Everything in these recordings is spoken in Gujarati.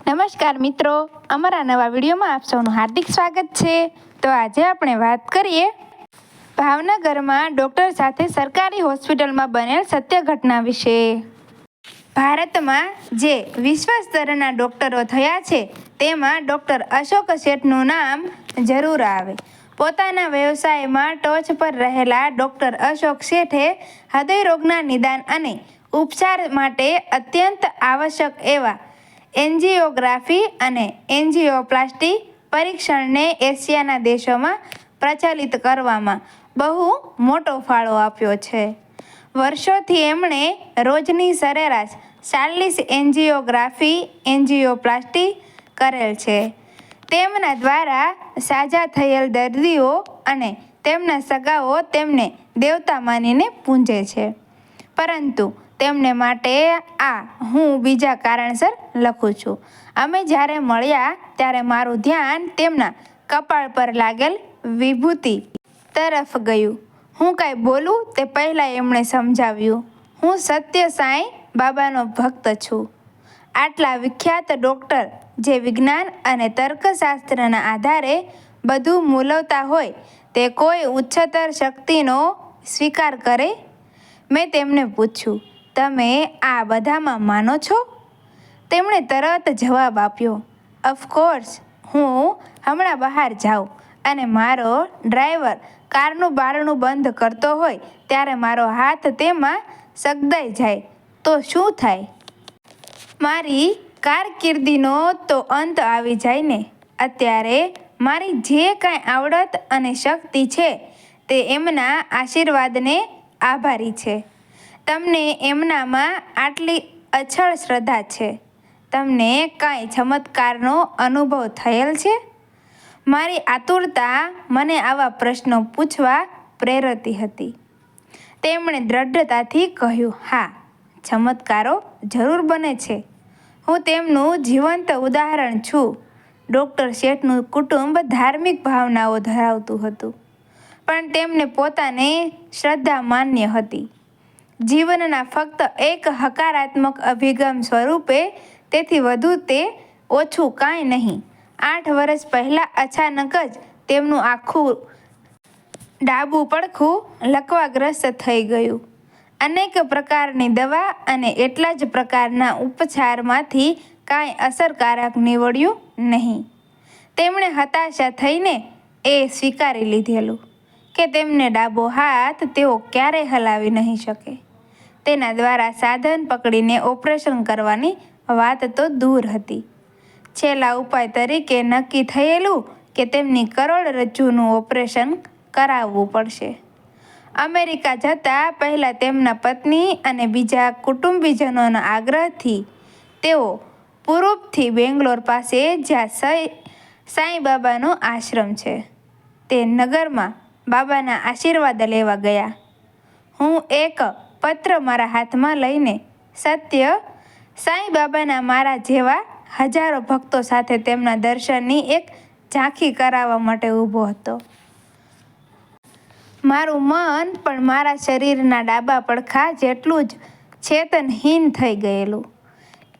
નમસ્કાર મિત્રો, અમારા નવા વિડીયોમાં આપ સૌનું હાર્દિક સ્વાગત છે। તો આજે આપણે વાત કરીએ ભાવનગરમાં ડૉક્ટર સાથે સરકારી હોસ્પિટલમાં બનેલ સત્ય ઘટના વિશે। ભારતમાં જે વિશ્વ સ્તરના ડૉક્ટરો થયા છે તેમાં ડૉક્ટર અશોક શેઠનું નામ જરૂર આવે। પોતાના વ્યવસાયમાં ટોચ પર રહેલા ડૉક્ટર અશોક શેઠે હૃદયરોગના નિદાન અને ઉપચાર માટે અત્યંત આવશ્યક એવા એન્જિયોગ્રાફી અને એન્જિયોપ્લાસ્ટી પરીક્ષણને એશિયાના દેશોમાં પ્રચલિત કરવામાં બહુ મોટો ફાળો આપ્યો છે। વર્ષોથી એમણે રોજની સરેરાશ 40 એન્જિયોગ્રાફી એન્જિયોપ્લાસ્ટી કરેલ છે। તેમના દ્વારા સાજા થયેલ દર્દીઓ અને તેમના સગાઓ તેમને દેવતા માનીને પૂજે છે। પરંતુ તેમને માટે હું બીજા કારણસર લખું છું। અમે જ્યારે મળ્યા ત્યારે મારું ધ્યાન તેમના કપાળ પર લાગેલ વિભૂતિ તરફ ગયું। હું કાંઈ બોલું તે પહેલાં એમણે સમજાવ્યું, હું સત્ય સાંઈ બાબાનો ભક્ત છું। આટલા વિખ્યાત ડૉક્ટર જે વિજ્ઞાન અને તર્કશાસ્ત્રના આધારે બધું મૂલવતા હોય તે કોઈ ઉચ્ચતર શક્તિનો સ્વીકાર કરે? મેં તેમને પૂછ્યું, તમે આ બધામાં માનો છો? તેમણે તરત જવાબ આપ્યો, ઓફકોર્સ, હું હમણાં બહાર જાઉં અને મારો ડ્રાઈવર કારનું બારણું બંધ કરતો હોય ત્યારે મારો હાથ તેમાં સગદાઈ જાય તો શું થાય? મારી કારકિર્દીનો તો અંત આવી જાય ને। અત્યારે મારી જે કાંઈ આવડત અને શક્તિ છે તે એમના આશીર્વાદને આભારી છે। તમને એમનામાં આટલી અચળ શ્રદ્ધા છે, તમને કાંઈ ચમત્કારનો અનુભવ થયેલ છે? મારી આતુરતા મને આવા પ્રશ્નો પૂછવા પ્રેરતી હતી। તેમણે દ્રઢતાથી કહ્યું, હા, ચમત્કારો જરૂર બને છે। હું તેમનું જીવંત ઉદાહરણ છું। ડૉક્ટર શેઠનું કુટુંબ ધાર્મિક ભાવનાઓ ધરાવતું હતું, પણ તેમને પોતાને શ્રદ્ધા માન્ય હતી, જીવનના ફક્ત એક હકારાત્મક અભિગમ સ્વરૂપે। તેથી વધુ તે ઓછું કાંઈ નહીં। 8 વર્ષ પહેલાં અચાનક જ તેમનું આખું ડાબું પડખું લકવાગ્રસ્ત થઈ ગયું। અનેક પ્રકારની દવા અને એટલા જ પ્રકારના ઉપચારમાંથી કાંઈ અસરકારક નીવડ્યું નહીં। તેમણે હતાશા થઈને એ સ્વીકારી લીધેલું કે તેમને ડાબો હાથ તેઓ ક્યારેય હલાવી નહીં શકે। તેના દ્વારા સાધન પકડીને ઓપરેશન કરવાની વાત તો દૂર હતી, છેલ્લા ઉપાય તરીકે નક્કી થયેલું કે તેમની કરોડરજ્જુનું ઓપરેશન કરાવવું પડશે। અમેરિકા જતાં પહેલાં તેમના પત્ની અને બીજા કુટુંબીજનોના આગ્રહથી તેઓ પૂર્વથી બેંગ્લોર પાસે જ્યાં સાંઈ બાબાનો આશ્રમ છે તે નગરમાં બાબાના આશીર્વાદ લેવા ગયા। હું એક પત્ર મારા હાથમાં લઈને સત્ય સાંઈ બાબાના મારા જેવા હજારો ભક્તો સાથે તેમના દર્શનની એક ઝાંખી કરાવવા માટે ઊભો હતો। મારું મન પણ મારા શરીરના ડાબા પડખા જેટલું જ ચેતનહીન થઈ ગયેલું।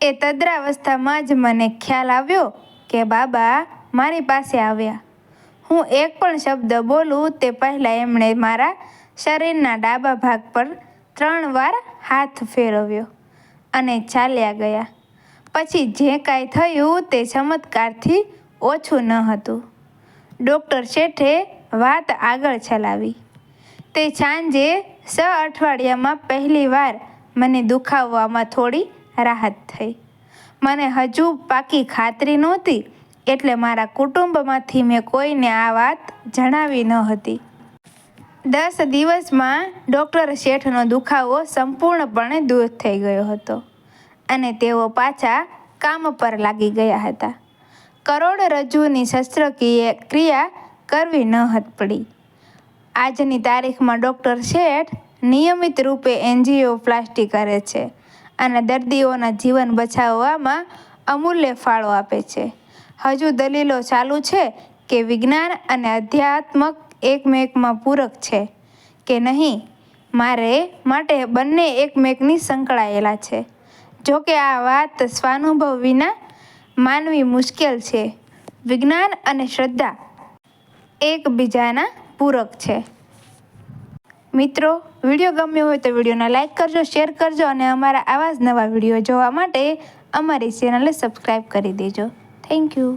એ તદ્રાવસ્થામાં જ મને ખ્યાલ આવ્યો કે બાબા મારી પાસે આવ્યા। હું એક પણ શબ્દ બોલું તે પહેલાં એમણે મારા શરીરના ડાબા ભાગ પર 3 વાર હાથ ફેરવ્યો અને ચાલ્યા ગયા। પછી જે કાંઈ થયું તે ચમત્કારથી ઓછું ન હતું। ડૉક્ટર શેઠે વાત આગળ ચલાવી, તે સાંજે 6 અઠવાડિયામાં પહેલી વાર મને દુખાવામાં થોડી રાહત થઈ। મને હજુ પાકી ખાતરી નહોતી, એટલે મારા કુટુંબમાંથી મેં કોઈને આ વાત જણાવી ન હતી। 10 દિવસમાં ડૉક્ટર શેઠનો દુખાવો સંપૂર્ણપણે દૂર થઈ ગયો હતો અને તેઓ પાછા કામ પર લાગી ગયા હતા। કરોડરજ્જુની શસ્ત્રક્રિયા કરવી ન પડી। આજની તારીખમાં ડૉક્ટર શેઠ નિયમિત રૂપે એન્જિયોપ્લાસ્ટી કરે છે અને દર્દીઓના જીવન બચાવવામાં અમૂલ્ય ફાળો આપે છે। હજુ દલીલો ચાલુ છે કે વિજ્ઞાન અને અધ્યાત્મ એકમેકમાં પૂરક છે કે નહીં। મારે માટે બંને એકમેકની સંકળાયેલા છે। જોકે આ વાત સ્વાનુભવ વિના માનવી મુશ્કેલ છે. વિજ્ઞાન અને શ્રદ્ધા એકબીજાના પૂરક છે. મિત્રો, વિડીયો ગમ્યો હોય તો વિડીયોને લાઇક કરજો, શેર કરજો અને અમારા આવા જ નવા વિડીયો જોવા માટે અમારી ચેનલને સબસ્ક્રાઈબ કરી દેજો. Thank you.